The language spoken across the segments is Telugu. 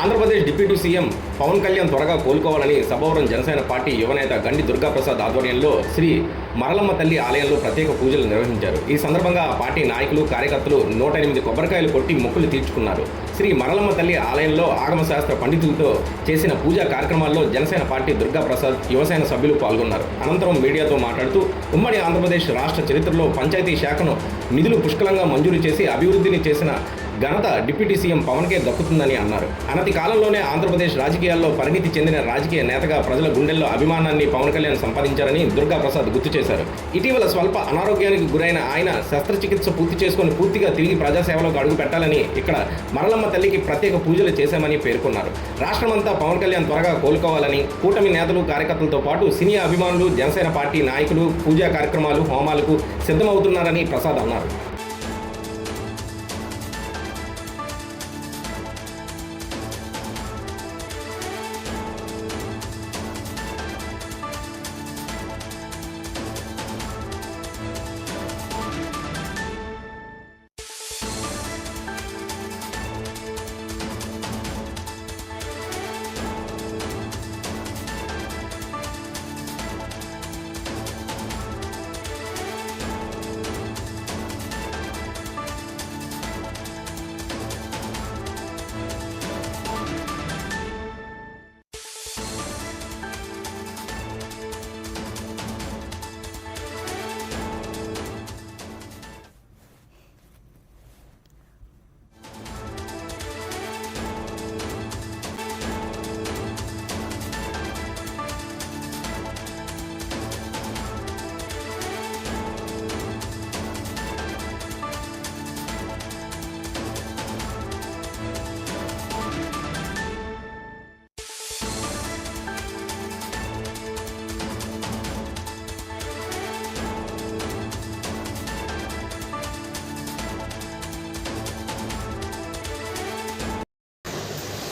ఆంధ్రప్రదేశ్ డిప్యూటీ సీఎం పవన్ కళ్యాణ్ త్వరగా కోలుకోవాలని సభవరం జనసేన పార్టీ యువనేత గండి దుర్గాప్రసాద్ ఆధ్వర్యంలో శ్రీ మరలమ్మ తల్లి ఆలయంలో ప్రత్యేక పూజలు నిర్వహించారు. ఈ సందర్భంగా ఆ పార్టీ నాయకులు, కార్యకర్తలు 108 కొబ్బరికాయలు కొట్టి మొక్కులు తీర్చుకున్నారు. శ్రీ మరలమ్మ తల్లి ఆలయంలో ఆగమశాస్త్ర పండితులతో చేసిన పూజా కార్యక్రమాల్లో జనసేన పార్టీ దుర్గాప్రసాద్, యువసేన సభ్యులు పాల్గొన్నారు. అనంతరం మీడియాతో మాట్లాడుతూ ఉమ్మడి ఆంధ్రప్రదేశ్ రాష్ట్ర చరిత్రలో పంచాయతీ శాఖను నిధులు పుష్కలంగా మంజూరు చేసి అభివృద్ధిని చేసిన ఘనత డిప్యూటీ సీఎం పవన్కే దక్కుతుందని అన్నారు. అనతి కాలంలోనే ఆంధ్రప్రదేశ్ రాజకీయాల్లో పరిణితి చెందిన రాజకీయ నేతగా ప్రజల గుండెల్లో అభిమానాన్ని పవన్ కళ్యాణ్ సంపాదించారని దుర్గాప్రసాద్ గుర్తు చేశారు. ఇటీవల స్వల్ప అనారోగ్యానికి గురైన ఆయన శస్త్రచికిత్స పూర్తి చేసుకుని పూర్తిగా తిరిగి ప్రజాసేవలోకి అడుగు పెట్టాలని ఇక్కడ మరలమ్మ తల్లికి ప్రత్యేక పూజలు చేశామని పేర్కొన్నారు. రాష్ట్రమంతా పవన్ కళ్యాణ్ త్వరగా కోలుకోవాలని కూటమి నేతలు, కార్యకర్తలతో పాటు సినీ అభిమానులు, జనసేన పార్టీ నాయకులు పూజా కార్యక్రమాలు, హోమాలకు సిద్ధమవుతున్నారని ప్రసాద్ అన్నారు.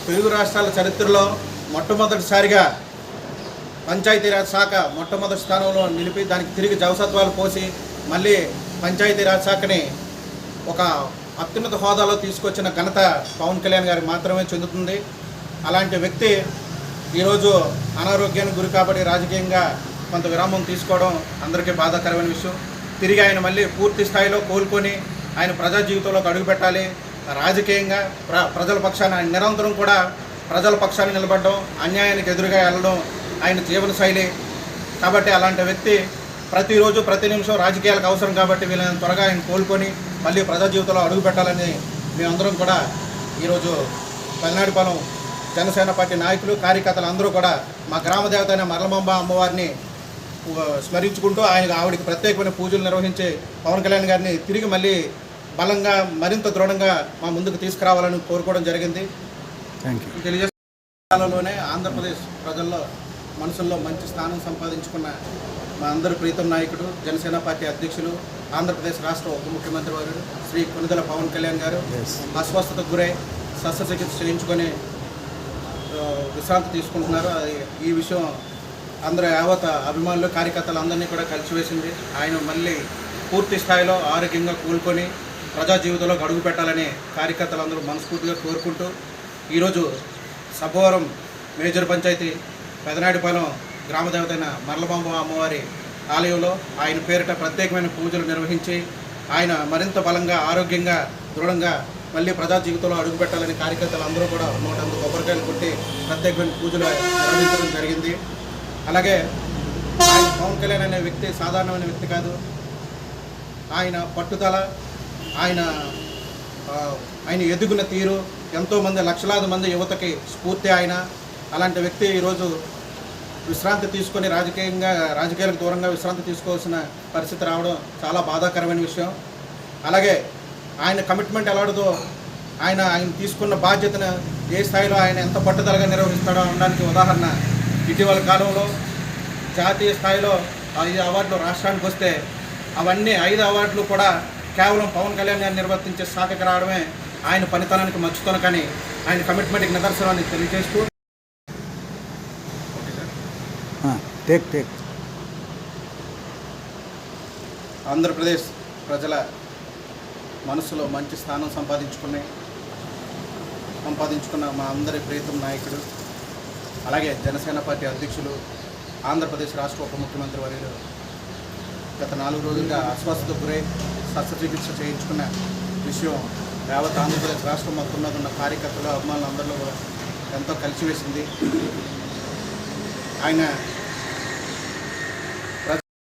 తెలుగు రాష్ట్రాల చరిత్రలో మొట్టమొదటిసారిగా పంచాయతీరాజ్ శాఖ మొట్టమొదటి స్థానంలో నిలిపి దానికి తిరిగి జవసత్వాలు పోసి మళ్ళీ పంచాయతీరాజ్ శాఖని ఒక అత్యున్నత హోదాలో తీసుకొచ్చిన ఘనత పవన్ కళ్యాణ్ గారికి మాత్రమే చెందుతుంది. అలాంటి వ్యక్తి ఈరోజు అనారోగ్యానికి గురి కాబట్టి రాజకీయంగా కొంత విరామం తీసుకోవడం అందరికీ బాధాకరమైన విషయం. తిరిగి ఆయన మళ్ళీ పూర్తి స్థాయిలో కోలుకొని ఆయన ప్రజా జీవితంలోకి అడుగుపెట్టాలి. రాజకీయంగా ప్రజల పక్షాన నిరంతరం కూడా ప్రజల పక్షాన్ని నిలబడడం, అన్యాయానికి ఎదురుగా వెళ్ళడం ఆయన జీవన శైలి. కాబట్టి అలాంటి వ్యక్తి ప్రతిరోజు ప్రతి నిమిషం రాజకీయాలకు అవసరం కాబట్టి వీళ్ళని త్వరగా ఆయన కోలుకొని మళ్ళీ ప్రజా జీవితంలో అడుగుపెట్టాలని మేమందరం కూడా ఈరోజు పెదనాడిపాలెం జనసేన పార్టీ నాయకులు, కార్యకర్తలు అందరూ కూడా మా గ్రామ దేవత అయిన మరలమ్మ అమ్మవారిని స్మరించుకుంటూ ఆవిడకి ప్రత్యేకమైన పూజలు నిర్వహించి పవన్ కళ్యాణ్ గారిని తిరిగి మళ్ళీ బలంగా మరింత దృఢంగా మా ముందుకు తీసుకురావాలని కోరుకోవడం జరిగింది. తెలియజేలోనే ఆంధ్రప్రదేశ్ ప్రజల్లో మనసుల్లో మంచి స్థానం సంపాదించుకున్న మా అందరి ప్రీతం నాయకుడు, జనసేన పార్టీ అధ్యక్షులు, ఆంధ్రప్రదేశ్ రాష్ట్ర ఉప ముఖ్యమంత్రి వర్యుడు శ్రీ కొనిదెల పవన్ కళ్యాణ్ గారు అస్వస్థతకు గురై శస్త్రచికిత్స చేయించుకొని విశ్రాంతి తీసుకుంటున్నారు. ఈ విషయం అందరూ యావత్ అభిమానులు, కార్యకర్తలు అందరినీ కూడా కలిసివేసింది. ఆయన మళ్ళీ పూర్తి స్థాయిలో ఆరోగ్యంగా కోలుకొని ప్రజా జీవితంలో అడుగు పెట్టాలని కార్యకర్తలందరూ మనస్ఫూర్తిగా కోరుకుంటూ ఈరోజు సభవరం మేజర్ పంచాయతీ పెదనాడిపాలెం గ్రామదేవత అయిన మరలమ్మ అమ్మవారి ఆలయంలో ఆయన పేరిట ప్రత్యేకమైన పూజలు నిర్వహించి ఆయన మరింత బలంగా, ఆరోగ్యంగా, దృఢంగా మళ్ళీ ప్రజా జీవితంలో అడుగుపెట్టాలని కార్యకర్తలు అందరూ కూడా 108 కొబ్బరికాయలు కొట్టి ప్రత్యేకమైన పూజలు నిర్వహించడం జరిగింది. అలాగే ఆయన పవన్ కళ్యాణ్ అనే వ్యక్తి సాధారణమైన వ్యక్తి కాదు. ఆయన పట్టుదల, ఆయన ఎదుగున్న తీరు ఎంతోమంది లక్షలాది మంది యువతకి స్ఫూర్తి. అలాంటి వ్యక్తి ఈరోజు విశ్రాంతి తీసుకొని రాజకీయాలకు దూరంగా విశ్రాంతి తీసుకోవాల్సిన పరిస్థితి రావడం చాలా బాధాకరమైన విషయం. అలాగే ఆయన కమిట్మెంట్ ఎలాంటిదో, ఆయన తీసుకున్న బాధ్యతను ఏ స్థాయిలో ఆయన ఎంత పట్టుదలగా నిర్వహిస్తాడో అనడానికి ఉదాహరణ ఇటీవల కాలంలో జాతీయ స్థాయిలో 5 అవార్డులు రాష్ట్రానికి వస్తే అవన్నీ 5 అవార్డులు కూడా కేవలం పవన్ కళ్యాణ్ గారిని నిర్వర్తించే శాఖకి రావడమే ఆయన పనితనానికి మచ్చుతాను, కానీ ఆయన కమిట్మెంట్కి నిదర్శనాన్ని తెలియజేస్తూ ఆంధ్రప్రదేశ్ ప్రజల మనసులో మంచి స్థానం సంపాదించుకుని సంపాదించుకున్న మా అందరి ప్రీతం నాయకుడు, అలాగే జనసేన పార్టీ అధ్యక్షులు, ఆంధ్రప్రదేశ్ రాష్ట్ర ఉప ముఖ్యమంత్రి వర్యులు గత 4 రోజులుగా అస్వస్థతకు గురై శస్త్రచికిత్స చేయించుకున్న విషయం యావత్ ఆంధ్రప్రదేశ్ రాష్ట్రం మొత్తం మీద ఉన్న కార్యకర్తలు, అభిమానులు అందరిలో కూడా ఎంతో కలిసివేసింది. ఆయన